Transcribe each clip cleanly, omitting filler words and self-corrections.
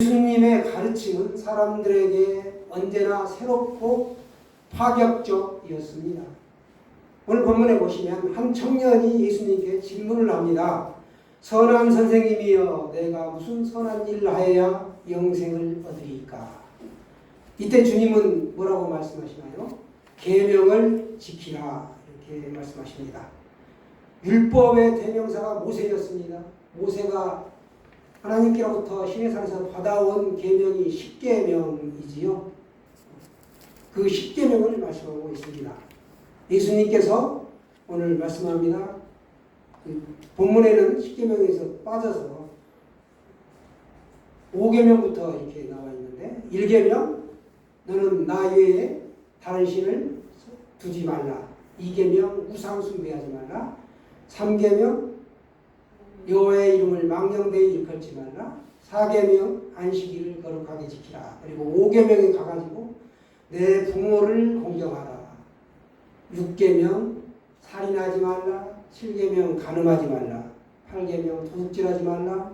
예수님의 가르침은 사람들에게 언제나 새롭고 파격적이었습니다. 오늘 본문에 보시면 한 청년이 예수님께 질문을 합니다. 선한 선생님이여, 내가 무슨 선한 일을 하여야 영생을 얻으리까? 이때 주님은 뭐라고 말씀하시나요? 계명을 지키라, 이렇게 말씀하십니다. 율법의 대명사가 모세였습니다. 모세가 하나님께로부터 시내산에서 받아온 계명이 십계명이지요. 그 십계명을 말씀하고 있습니다. 예수님께서 오늘 말씀합니다. 본문에는 십계명에서 빠져서 5계명부터 이렇게 나와 있는데, 1계명 너는 나 외에 다른 신을 두지 말라. 2계명 우상 숭배하지 말라. 3계명 여호와의 이름을 망령되이 일컬지 말라. 4계명 안식일을 거룩하게 지키라. 그리고 5계명에 가가지고 내 부모를 공경하라. 6계명 살인하지 말라. 7계명 간음하지 말라. 8계명 도둑질하지 말라.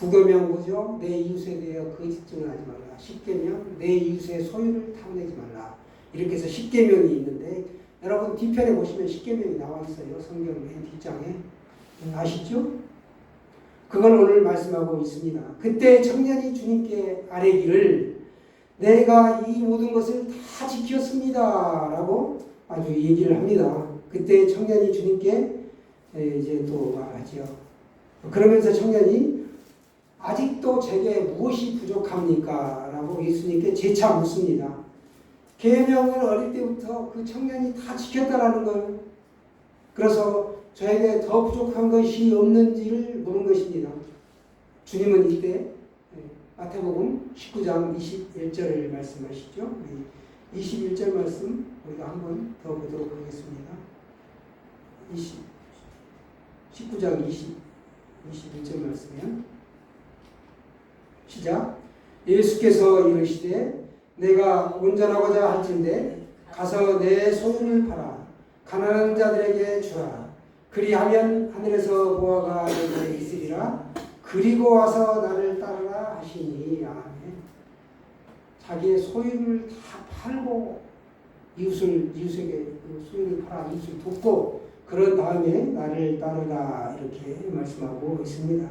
9계명 뭐죠? 내 이웃에 대하여 거짓 증언하지 말라. 10계명 내 이웃의 소유를 탐내지 말라. 이렇게 해서 10계명이 있는데, 여러분 뒤편에 보시면 10계명이 나와 있어요. 성경 맨 뒷장에. 아시죠? 그걸 오늘 말씀하고 있습니다. 그때 청년이 주님께 아뢰기를 내가 이 모든 것을 다 지켰습니다 라고 아주 얘기를 합니다. 그때 청년이 주님께 이제 또 말하죠. 그러면서 청년이 아직도 제게 무엇이 부족합니까? 라고 예수님께 재차 묻습니다. 계명을 어릴 때부터 그 청년이 다 지켰다라는 거예요. 그래서 저에게 더 부족한 것이 없는지를 물은 것입니다. 주님은 이때 마태복음 19장 21절을 말씀하시죠. 21절 말씀 우리가 한번 더 보도록 하겠습니다. 19장 21절 말씀이요. 시작. 예수께서 이르시되 내가 온전하고자 할진대 가서 내 소유를 팔아 가난한 자들에게 주라. 그리하면 하늘에서 보화가 내게 있으리라. 그리고 와서 나를 따르라 하시니. 아멘. 자기의 소유를 다 팔고 이웃에게 소유를 팔아 이웃을 돕고 그런 다음에 나를 따르라, 이렇게 말씀하고 있습니다.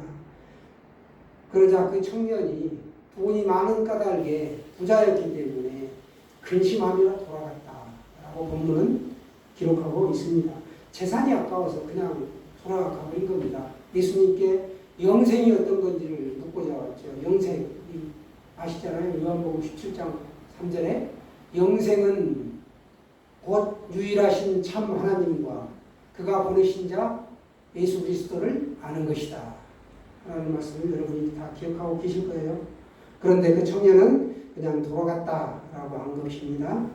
그러자 그 청년이 돈이 많은 까닭에 부자였기 때문에 근심하며 돌아갔다라고 본문은 기록하고 있습니다. 재산이 아까워서 그냥 돌아가 버린 겁니다. 예수님께 영생이 어떤 건지를 묻고자 왔죠. 영생 아시잖아요. 요한복음 17장 3절에 영생은 곧 유일하신 참 하나님과 그가 보내신 자 예수 그리스도를 아는 것이다 라는 말씀을 여러분이 다 기억하고 계실 거예요. 그런데 그 청년은 그냥 돌아갔다라고 한 것입니다.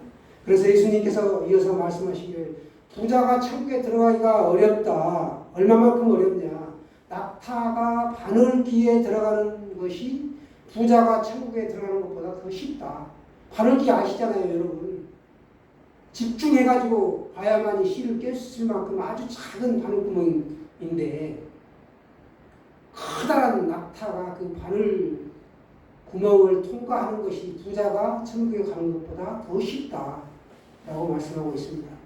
그래서 예수님께서 이어서 말씀하시길 부자가 천국에 들어가기가 어렵다. 얼마만큼 어렵냐? 낙타가 바늘귀에 들어가는 것이 부자가 천국에 들어가는 것보다 더 쉽다. 바늘귀 아시잖아요, 여러분. 집중해가지고 봐야만이 실을 깰 수 있을 만큼 아주 작은 바늘구멍인데 커다란 낙타가 그 바늘 구멍을 통과하는 것이 부자가 천국에 가는 것보다 더 쉽다라고 말씀하고 있습니다.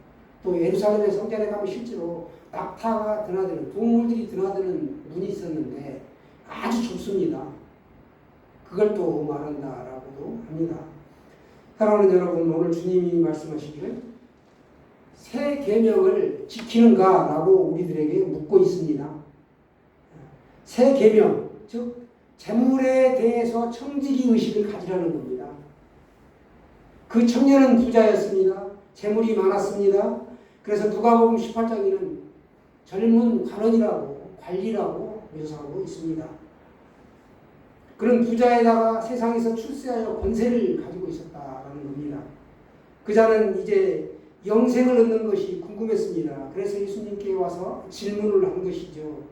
또 예루살렘의 성전에 가면 실제로 낙타가 드나드는, 동물들이 드나드는 문이 있었는데 아주 좁습니다. 그걸 또 말한다라고도 합니다. 사랑하는 여러분, 오늘 주님이 말씀하시기를 새 계명을 지키는가라고 우리들에게 묻고 있습니다. 새 계명, 즉 재물에 대해서 청지기 의식을 가지라는 겁니다. 그 청년은 부자였습니다. 재물이 많았습니다. 그래서 누가복음 18장에는 젊은 관원이라고 관리라고 묘사하고 있습니다. 그런 부자에다가 세상에서 출세하여 권세를 가지고 있었다라는 겁니다. 그자는 이제 영생을 얻는 것이 궁금했습니다. 그래서 예수님께 와서 질문을 한 것이죠.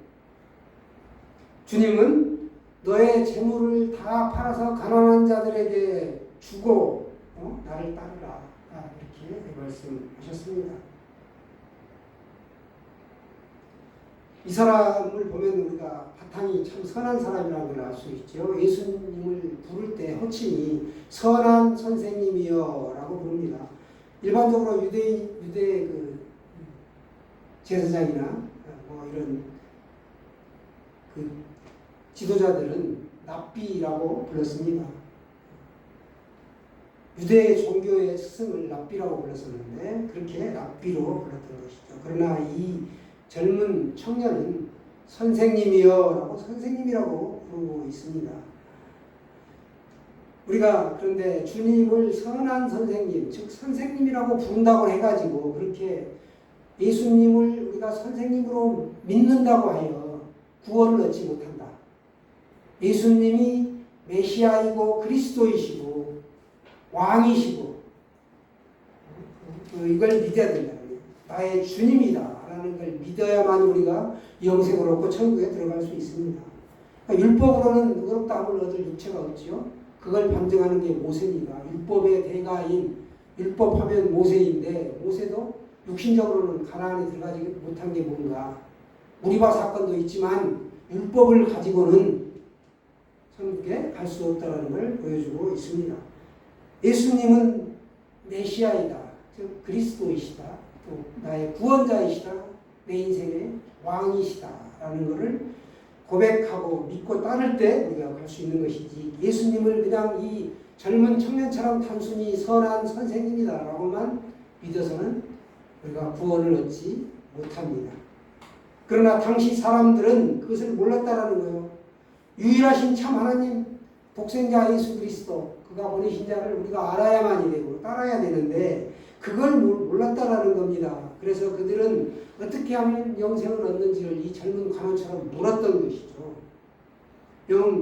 주님은 너의 재물을 다 팔아서 가난한 자들에게 주고 나를 따르라, 이렇게 말씀하셨습니다. 이 사람을 보면 우리가 바탕이 참 선한 사람이라는 걸 알 수 있죠. 예수님을 부를 때 호칭이 선한 선생님이여 라고 부릅니다. 일반적으로 유대 그 제사장이나 뭐 이런 그 지도자들은 랍비라고 불렀습니다. 유대 종교의 스승을 랍비라고 불렀었는데 그렇게 랍비로 불렀던 것이죠. 그러나 이 젊은 청년은 선생님이여라고 선생님이라고 부르고 있습니다. 우리가 그런데 주님을 선한 선생님, 즉 선생님이라고 부른다고 해가지고 그렇게 예수님을 우리가 선생님으로 믿는다고 하여 구원을 얻지 못한다. 예수님이 메시아이고 그리스도이시고 왕이시고 이걸 믿어야 된다. 나의 주님이다 라는 걸 믿어야만 우리가 영생을 얻고 천국에 들어갈 수 있습니다. 그러니까 율법으로는 의롭다함을 얻을 육체가 없지요. 그걸 반증하는 게 모세입니다. 율법의 대가인 율법하면 모세인데 모세도 육신적으로는 가나안에 들어가지 못한 게 뭔가 무리바 사건도 있지만 율법을 가지고는 천국에 갈 수 없다는 걸 보여주고 있습니다. 예수님은 메시아이다. 즉 그리스도이시다. 또 나의 구원자이시다. 내 인생의 왕이시다라는 것을 고백하고 믿고 따를 때 우리가 갈 수 있는 것이지 예수님을 그냥 이 젊은 청년처럼 단순히 선한 선생님이다라고만 믿어서는 우리가 구원을 얻지 못합니다. 그러나 당시 사람들은 그것을 몰랐다라는 거예요. 유일하신 참 하나님 독생자 예수 그리스도 그가 보내신 자를 우리가 알아야만이 되고 따라야 되는데 그걸 몰랐다라는 겁니다. 그래서 그들은 어떻게 하면 영생을 얻는지를 이 젊은 관원처럼 물었던 것이죠.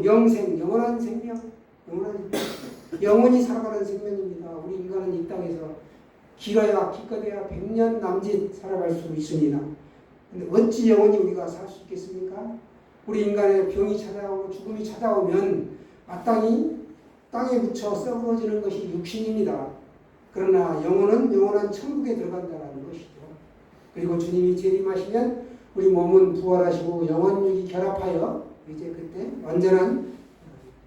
영생, 영원한 생명, 영원히 살아가는 생명입니다. 우리 인간은 이 땅에서 길어야 기껏해야 100년 남짓 살아갈 수 있습니다. 근데 어찌 영원히 우리가 살 수 있겠습니까? 우리 인간의 병이 찾아오고 죽음이 찾아오면 마땅히 땅에 묻혀 썩어지는 것이 육신입니다. 그러나 영혼은 영원한 천국에 들어간다는 것이죠. 그리고 주님이 재림하시면 우리 몸은 부활하시고 영혼육이 결합하여 이제 그때 완전한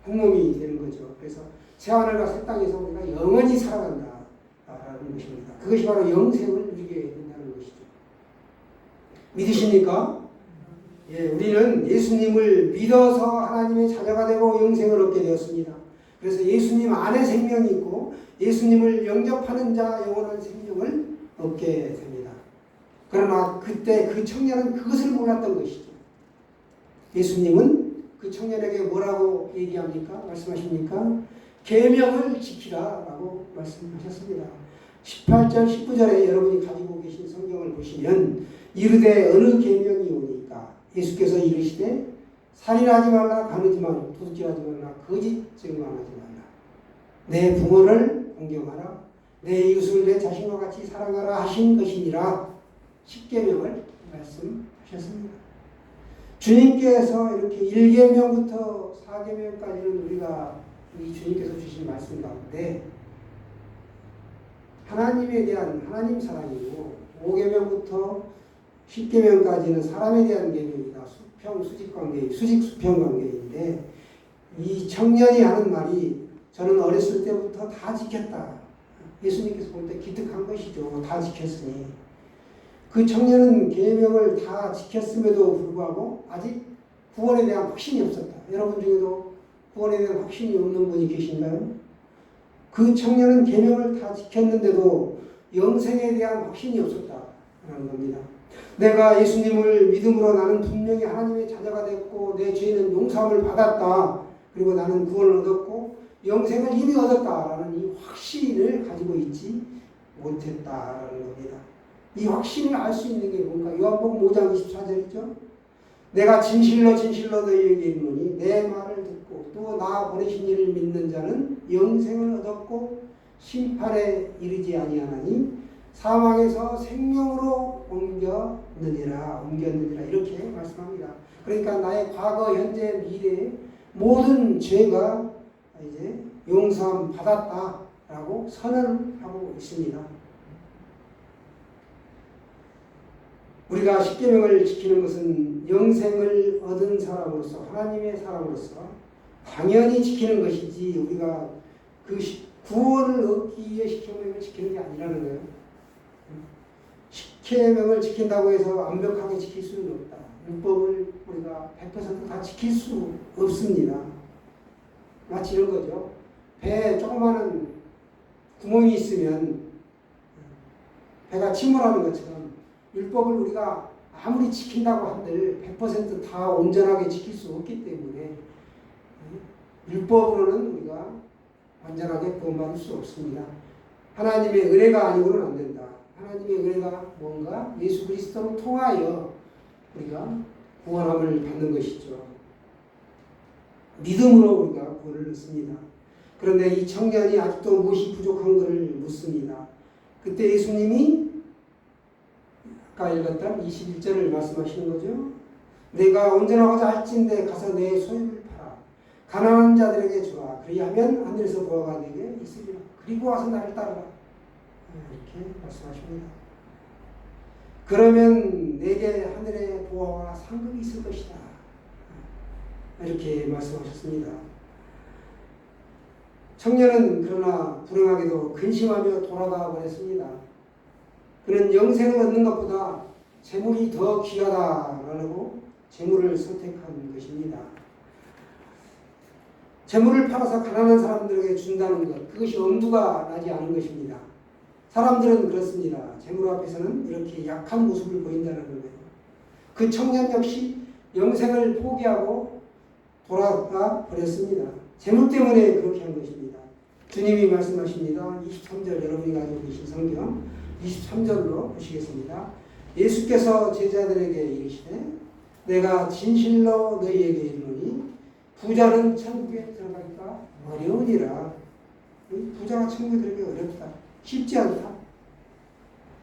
한 몸이 되는 거죠. 그래서 새하늘과 새 땅에서 우리가 영원히 살아간다라는 것입니다. 그것이 바로 영생을 누리게 된다는 것이죠. 믿으십니까? 예, 우리는 예수님을 믿어서 하나님의 자녀가 되고 영생을 얻게 되었습니다. 그래서 예수님 안에 생명이 있고 예수님을 영접하는 자 영원한 생명을 얻게 됩니다. 그러나 그때 그 청년은 그것을 몰랐던 것이죠. 예수님은 그 청년에게 뭐라고 얘기합니까? 말씀하십니까? 계명을 지키라라고 말씀하셨습니다. 18절 19절에 여러분이 가지고 계신 성경을 보시면 이르되 어느 계명이 오니까 예수께서 이르시되 살인하지 말라, 간으지 말라, 도둑질하지 말라, 거짓 증언하지 말라, 내 부모를 공경하라, 내 이웃을 내 자신과 같이 사랑하라 하신 것이니라. 10계명을 말씀하셨습니다. 주님께서 이렇게 1계명부터 4계명까지는 우리가 이 주님께서 주신 말씀 가운데 하나님에 대한 하나님 사랑이고 5계명부터 10계명까지는 사람에 대한 계명이다. 수평, 수직 관계, 수직 수평 관계인데 이 청년이 하는 말이 저는 어렸을 때부터 다 지켰다. 예수님께서 볼 때 기특한 것이죠. 다 지켰으니. 그 청년은 계명을 다 지켰음에도 불구하고 아직 구원에 대한 확신이 없었다. 여러분 중에도 구원에 대한 확신이 없는 분이 계신가요? 그 청년은 계명을 다 지켰는데도 영생에 대한 확신이 없었다라는 겁니다. 내가 예수님을 믿음으로 나는 분명히 하나님의 자녀가 됐고 내 죄는 용서함을 받았다. 그리고 나는 구원을 얻었고 영생을 이미 얻었다라는 이 확신을 가지고 있지 못했다라는 겁니다. 이 확신을 알 수 있는 게 뭔가 요한복음 5장 24절이죠. 내가 진실로 진실로 너희에게 이르노니 내 말을 듣고 또 나 보내신 이를 믿는 자는 영생을 얻었고 심판에 이르지 아니하나니 사망에서 생명으로 옮겼느니라 이렇게 말씀합니다. 그러니까 나의 과거, 현재, 미래 모든 죄가 이제 용서함 받았다라고 선언하고 있습니다. 우리가 십계명을 지키는 것은 영생을 얻은 사람으로서 하나님의 사람으로서 당연히 지키는 것이지 우리가 그 구원을 얻기 위해 십계명을 지키는 게 아니라는 거예요. 십계명을 지킨다고 해서 완벽하게 지킬 수는 없다. 율법을 우리가 100%다 지킬 수 없습니다. 마치 이런 거죠. 배에 조그마한 구멍이 있으면 배가 침몰하는 것처럼 율법을 우리가 아무리 지킨다고 한들 100%다 온전하게 지킬 수 없기 때문에 율법으로는 우리가 완전하게 구원받을 수 없습니다. 하나님의 은혜가 아니고는 안 된다. 하나님의 은혜가 뭔가 예수 그리스도를 통하여 우리가 구원함을 받는 것이죠. 믿음으로 우리가 구원을 얻습니다. 그런데 이 청년이 아직도 무엇이 부족한 것을 묻습니다. 그때 예수님이 아까 읽었던 21절을 말씀하시는 거죠. 내가 온전하고자 할진대 가서 내 소유를 팔아 가난한 자들에게 주라. 그리하면 하늘에서 보화가 내게 있으리라. 그리고 와서 나를 따르라. 이렇게 말씀하십니다. 그러면 내게 하늘의 보화와 상급이 있을 것이다. 이렇게 말씀하셨습니다. 청년은 그러나 불행하게도 근심하며 돌아가 버렸습니다. 그는 영생을 얻는 것보다 재물이 더 귀하다라고 재물을 선택한 것입니다. 재물을 팔아서 가난한 사람들에게 준다는 것, 그것이 엄두가 나지 않은 것입니다. 사람들은 그렇습니다. 재물 앞에서는 이렇게 약한 모습을 보인다는 거예요. 그 청년 역시 영생을 포기하고 돌아가 버렸습니다. 재물 때문에 그렇게 한 것입니다. 주님이 말씀하십니다. 23절 여러분이 가지고 계신 성경 23절로 보시겠습니다. 예수께서 제자들에게 이르시되 내가 진실로 너희에게 이르노니 부자는 천국에 들어가기가 어려우니라. 부자가 천국에 들어가기 어렵다. 쉽지 않다.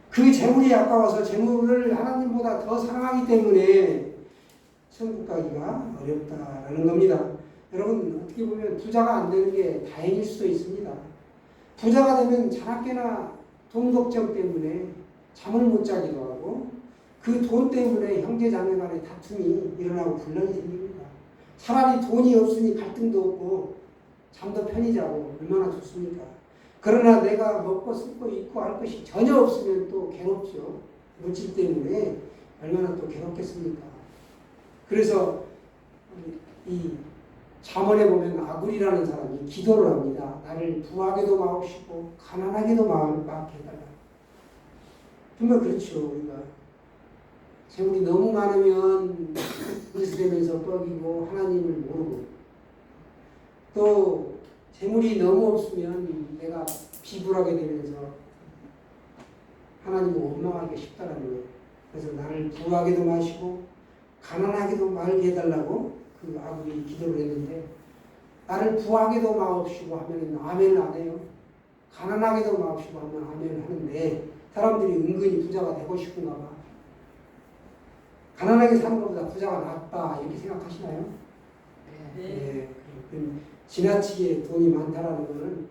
그 재물이 아까워서 재물을 하나님보다 더 사랑하기 때문에 천국 가기가 어렵다라는 겁니다. 여러분 어떻게 보면 부자가 안 되는 게 다행일 수도 있습니다. 부자가 되면 자나깨나 돈 걱정 때문에 잠을 못 자기도 하고 그 돈 때문에 형제 자매 간의 다툼이 일어나고 분란이 생깁니다. 차라리 돈이 없으니 갈등도 없고 잠도 편히 자고 얼마나 좋습니까? 그러나 내가 먹고 쓰고 입고 할 것이 전혀 없으면 또 괴롭죠. 물질 때문에 얼마나 또 괴롭겠습니까? 그래서 이 잠언에 보면 아굴이라는 사람이 기도를 합니다. 나를 부하게도 마옵시고 가난하게도 마음받게 해달라. 정말 그렇죠. 우리가 재물이 너무 많으면 으스대면서 뻐기고 하나님을 모르고 또 재물이 너무 없으면 내가 비굴하게 되면서 하나님을 원망하기 쉽다라는 거예요. 그래서 나를 부하게도 마시고 가난하게도 말게 해달라고 그 아버지 기도를 했는데 나를 부하게도 마옵시고 하면 아멘을 안 해요. 가난하게도 마옵시고 하면 아멘을 하는데 사람들이 은근히 부자가 되고 싶은가 봐. 가난하게 사는 것보다 부자가 낫다 이렇게 생각하시나요? 네. 지나치게 돈이 많다라는 것은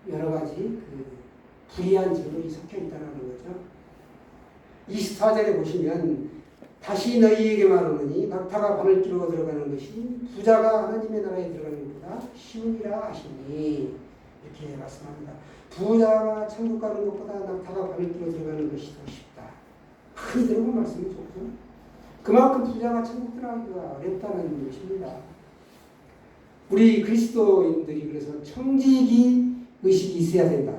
여러 가지 그 불의한 재물이 섞여 있다는 거죠. 24절에 보시면 다시 너희에게 말하노니 낙타가 바늘기로 들어가는 것이 부자가 하나님의 나라에 들어가는 것보다 쉬우니라 하시니 이렇게 말씀합니다. 부자가 천국 가는 것보다 낙타가 바늘기로 들어가는 것이 더 쉽다. 많이 들어본 말씀이 좋고 그만큼 부자가 천국 들어가기가 어렵다는 것입니다. 우리 그리스도인들이 그래서 청지기 의식이 있어야 된다.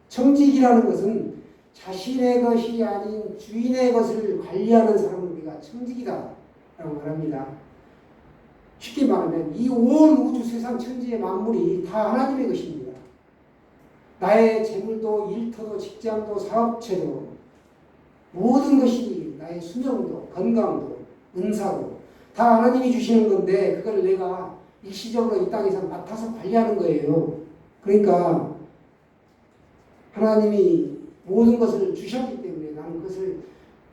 청지기라는 것은 자신의 것이 아닌 주인의 것을 관리하는 사람을 우리가 청지기다 라고 말합니다. 쉽게 말하면 이 온 우주 세상 천지의 만물이 다 하나님의 것입니다. 나의 재물도 일터도 직장도 사업체도 모든 것이 나의 수명도 건강도 은사도 다 하나님이 주시는 건데 그걸 내가 일시적으로 이 땅에서 맡아서 관리하는 거예요. 그러니까 하나님이 모든 것을 주셨기 때문에 나는 그것을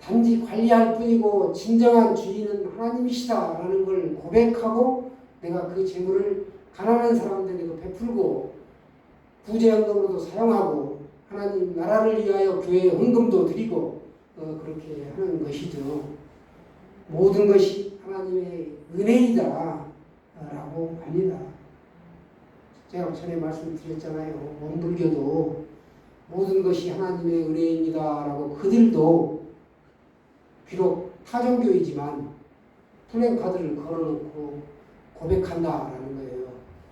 단지 관리할 뿐이고 진정한 주인은 하나님이시다라는 걸 고백하고 내가 그 재물을 가난한 사람들에게도 베풀고 구제연금으로도 사용하고 하나님 나라를 위하여 교회에 헌금도 드리고 그렇게 하는 것이죠. 모든 것이 하나님의 은혜이다 라고 합니다. 제가 전에 말씀드렸잖아요. 원불교도 모든 것이 하나님의 은혜입니다 라고 그들도 비록 타종교이지만 플랜카드를 걸어놓고 고백한다라는 거예요.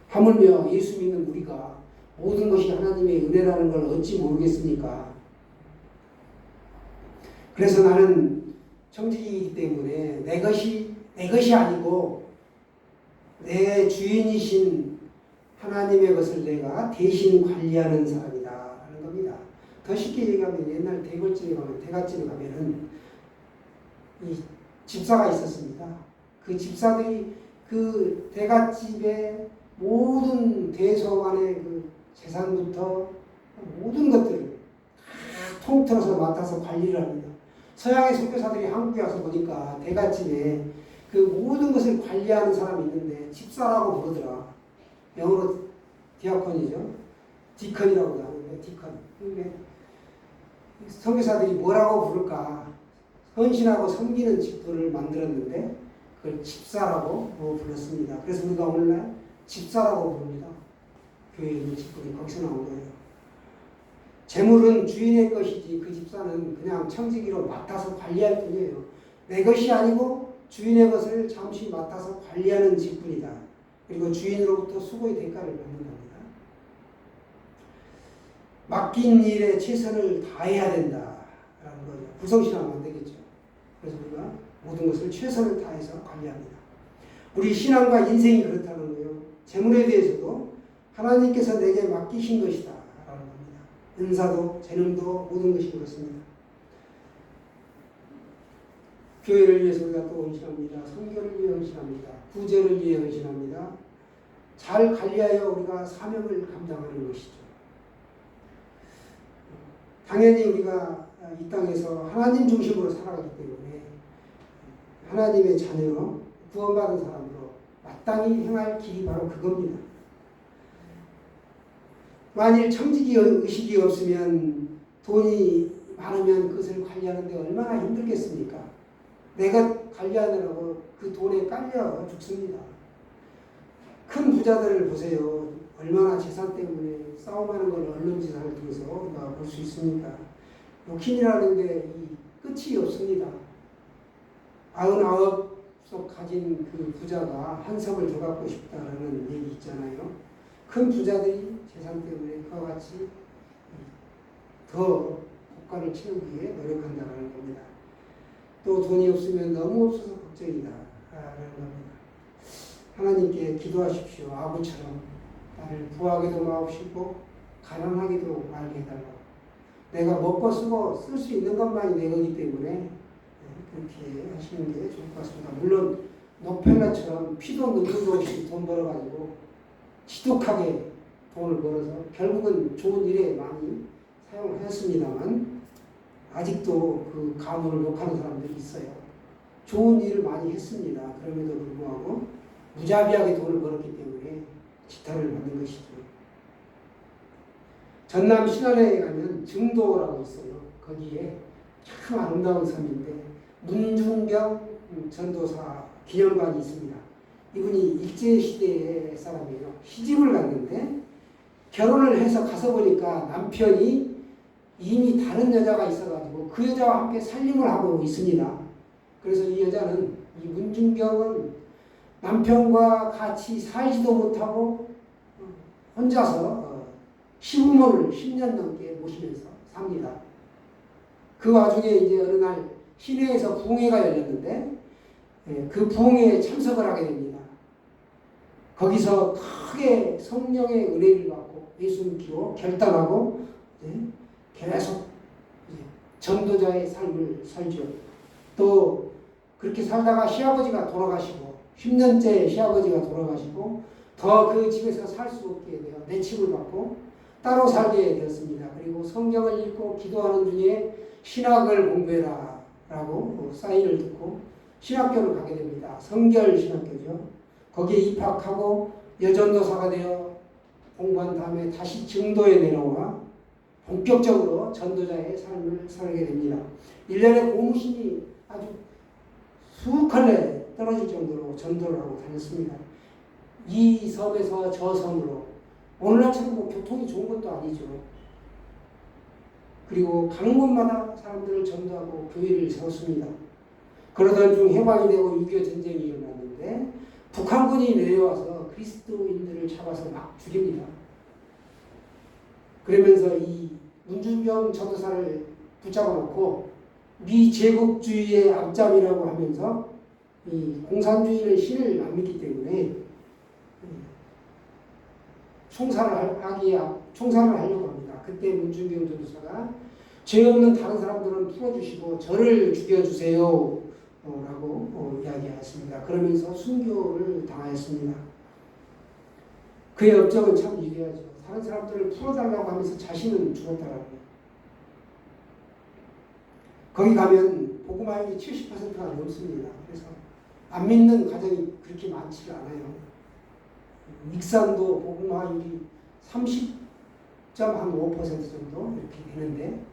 하물며 예수 믿는 우리가 모든 것이 하나님의 은혜라는 걸 어찌 모르겠습니까? 그래서 나는 청지기이기 때문에 내 것이 아니고 내 주인이신 하나님의 것을 내가 대신 관리하는 사람이다라는 겁니다. 더 쉽게 얘기하면 옛날 대갓집에 가면은 이 집사가 있었습니다. 그 집사들이 그 대갓집의 모든 대소관의 그 재산부터 모든 것들을 다 통틀어서 맡아서 관리를 합니다. 서양의 선교사들이 한국에 와서 보니까 대갓집에 그 모든 것을 관리하는 사람이 있는데 집사라고 부르더라. 영어로 디아콘이죠. 디컨이라고 하는데 디컨. 선교사들이 뭐라고 부를까? 헌신하고 섬기는 집들을 만들었는데 그걸 집사라고 불렀습니다. 그래서 우리가 오늘날 집사라고 부릅니다. 교회에 있는 집들이 거기서 나온 거예요. 재물은 주인의 것이지 그 집사는 그냥 청지기로 맡아서 관리할 뿐이에요. 내 것이 아니고 주인의 것을 잠시 맡아서 관리하는 직분이다. 그리고 주인으로부터 수고의 대가를 받는 겁니다. 맡긴 일에 최선을 다해야 된다라는 거죠. 불성실하면 안 되겠죠. 그래서 우리가 모든 것을 최선을 다해서 관리합니다. 우리 신앙과 인생이 그렇다는 거예요. 재물에 대해서도 하나님께서 내게 맡기신 것이다 라는 겁니다. 은사도 재능도 모든 것이 그렇습니다. 교회를 위해서 우리가 또 헌신합니다. 선교를 위해 헌신합니다. 구제를 위해 헌신합니다. 잘 관리하여 우리가 사명을 감당하는 것이죠. 당연히 우리가 이 땅에서 하나님 중심으로 살아가기 때문에 하나님의 자녀로 구원받은 사람으로 마땅히 행할 길이 바로 그겁니다. 만일 청지기 의식이 없으면 돈이 많으면 그것을 관리하는데 얼마나 힘들겠습니까? 내가 관리하느라고 그 돈에 깔려 죽습니다. 큰 부자들을 보세요. 얼마나 재산 때문에 싸움하는 걸 언론지사를 통해서 우리가 볼 수 있습니다. 욕심이라는 게 끝이 없습니다. 99석 가진 그 부자가 한 석을 더 갖고 싶다라는 얘기 있잖아요. 큰 부자들이 재산 때문에 그와 같이 더 국가를 채우기 위해 노력한다는 겁니다. 또 돈이 없으면 너무 없어서 걱정이다 라는 겁니다. 하나님께 기도하십시오. 아부처럼 나를 부하게도 마옵시고 가난하게도 말게 해달라고. 내가 먹고 쓰고 쓸 수 있는 것만이 내 거기 때문에 그렇게 하시는 게 좋을 것 같습니다. 물론 록펠러처럼 피도 눈물도 없이 돈 벌어가지고 지독하게 돈을 벌어서 결국은 좋은 일에 많이 사용하였습니다만 아직도 그 가문을 욕하는 사람들이 있어요. 좋은 일을 많이 했습니다. 그럼에도 불구하고 무자비하게 돈을 벌었기 때문에 지탄을 받는 것이죠. 전남 신안에 가면 증도라고 있어요. 거기에 참 아름다운 섬인데 문중경 전도사 기념관이 있습니다. 이분이 일제시대의 사람이에요. 시집을 갔는데 결혼을 해서 가서 보니까 남편이 이미 다른 여자가 있어가지고 그 여자와 함께 살림을 하고 있습니다. 그래서 이 여자는, 이 문중경은 남편과 같이 살지도 못하고 혼자서 시부모를 10년 넘게 모시면서 삽니다. 그 와중에 이제 어느 날 시내에서 부흥회가 열렸는데 그 부흥회에 참석을 하게 됩니다. 거기서 크게 성령의 은혜를 받고 예수 믿기로 결단하고 계속 전도자의 삶을 살죠. 또 그렇게 살다가 시아버지가 돌아가시고 10년째 시아버지가 돌아가시고 더 그 집에서 살 수 없게 돼요. 내침을 받고 따로 살게 되었습니다. 그리고 성경을 읽고 기도하는 중에 신학을 공부해라 라고 사인을 듣고 신학교를 가게 됩니다. 성결 신학교죠. 거기에 입학하고 여전도사가 되어 공부한 다음에 다시 증도에 내려와 본격적으로 전도자의 삶을 살게 됩니다. 1년에 고무신이 아주 수컬레 떨어질 정도로 전도를 하고 다녔습니다. 이 섬에서 저 섬으로 오늘날처럼 뭐 교통이 좋은 것도 아니죠. 그리고 가는 곳마다 사람들을 전도하고 교회를 세웠습니다. 그러던 중 해방이 되고 6.25 전쟁이 일어났는데 북한군이 내려와서 그리스도인들을 잡아서 막 죽입니다. 그러면서 이 문준경 전도사를 붙잡아 놓고 미제국주의의 앞잡이라고 하면서 이 공산주의는 신을 안 믿기 때문에 총살을 하려고 합니다. 그때 문준경 전도사가 죄 없는 다른 사람들은 풀어주시고 저를 죽여주세요 라고 이야기하였습니다. 그러면서 순교를 당하였습니다. 그의 업적은 참 위대하죠. 다른 사람들을 풀어달라고 하면서 자신은 죽었다라고요. 거기 가면 복음화율이 70%가 넘습니다. 그래서 안 믿는 가정이 그렇게 많지 않아요. 익산도 복음화율이 30.5% 정도 이렇게 되는데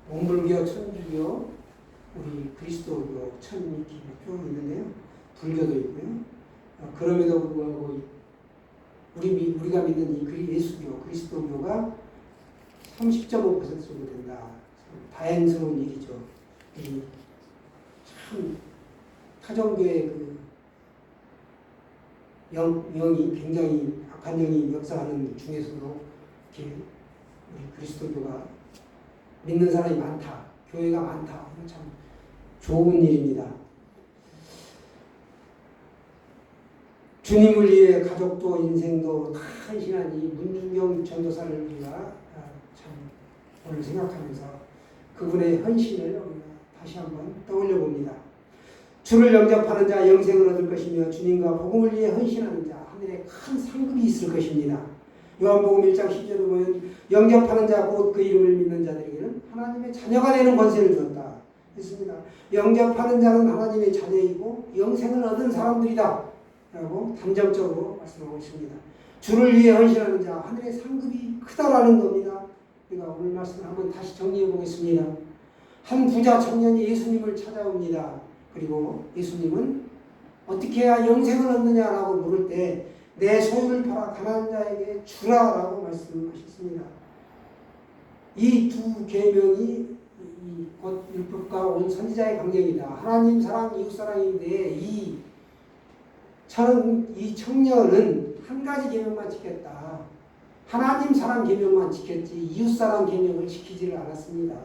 몽불교, 천주교, 우리 그리스도교, 천이렇게 쭉 있는데요. 불교도 있고요. 그럼에도 불구하고 우리가 믿는 이 예수교, 그리스도교가 30.5% 정도 된다. 다행스러운 일이죠. 참 타종교의 그 영이 굉장히 악한 영이 역사하는 중에서도 이렇게 우리 그리스도교가 믿는 사람이 많다, 교회가 많다. 참 좋은 일입니다. 주님을 위해 가족도 인생도 다 헌신한 이 문준경 전도사를 우리가 참 오늘 생각하면서 그분의 헌신을 우리가 다시 한번 떠올려 봅니다. 주를 영접하는 자 영생을 얻을 것이며 주님과 복음을 위해 헌신하는 자 하늘에 큰 상급이 있을 것입니다. 요한복음 1장 10절에 보면 영접하는 자 곧 그 이름을 믿는 자들에게는 하나님의 자녀가 되는 권세를 주었다 했습니다. 영접하는 자는 하나님의 자녀이고 영생을 얻은 사람들이다 라고 단정적으로 말씀하고 있습니다. 주를 위해 헌신하는 자 하늘의 상급이 크다라는 겁니다. 우리가 오늘 말씀을 한번 다시 정리해 보겠습니다. 한 부자 청년이 예수님을 찾아옵니다. 그리고 예수님은 어떻게 해야 영생을 얻느냐라고 물을 때 내 소유를 팔아 가난한 자에게 주라라고 말씀하셨습니다. 이 두 계명이 곧 율법과 온 선지자의 강령이다. 하나님 사랑, 이웃 사랑인데 이 청년은 한 가지 계명만 지켰다. 하나님 사랑 계명만 지켰지 이웃 사랑 계명을 지키지를 않았습니다.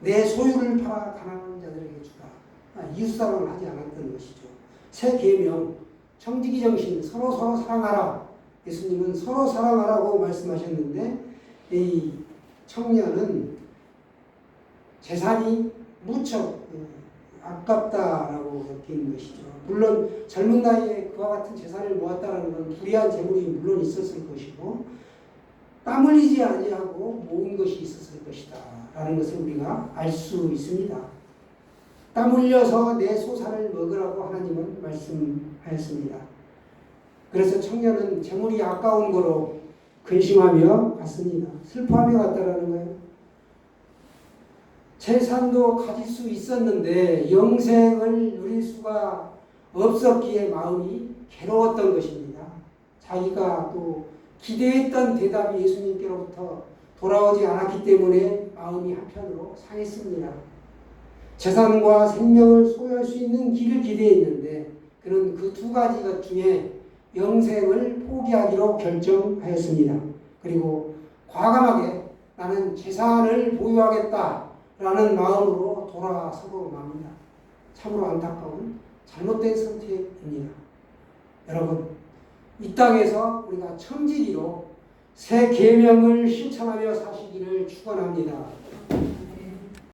내 소유를 팔아 가난한 자들에게 주라. 이웃 사랑을 하지 않았던 것이죠. 새 계명, 청지기 정신, 서로 사랑하라. 예수님은 서로 사랑하라고 말씀하셨는데 이 청년은 재산이 무척 아깝다라고 느끼는 것이죠. 물론 젊은 나이에 그와 같은 재산을 모았다는 건 불이한 재물이 물론 있었을 것이고 땀 흘리지 아니하고 모은 것이 있었을 것이다 라는 것을 우리가 알 수 있습니다. 땀 흘려서 내 소산을 먹으라고 하나님은 말씀하였습니다. 그래서 청년은 재물이 아까운 거로 근심하며 갔습니다. 슬퍼하며 갔다라는 거예요. 재산도 가질 수 있었는데 영생을 누릴 수가 없었기에 마음이 괴로웠던 것입니다. 자기가 또 기대했던 대답이 예수님께로부터 돌아오지 않았기 때문에 마음이 한편으로 상했습니다. 재산과 생명을 소유할 수 있는 길을 기대했는데 그는 그 두 가지 것 중에 영생을 포기하기로 결정하였습니다. 그리고 과감하게 나는 재산을 보유하겠다라는 마음으로 돌아서고 맙니다. 참으로 안타까운 잘못된 선택입니다. 여러분, 이 땅에서 우리가 청지기로 새 계명을 실천하며 사시기를 축원합니다.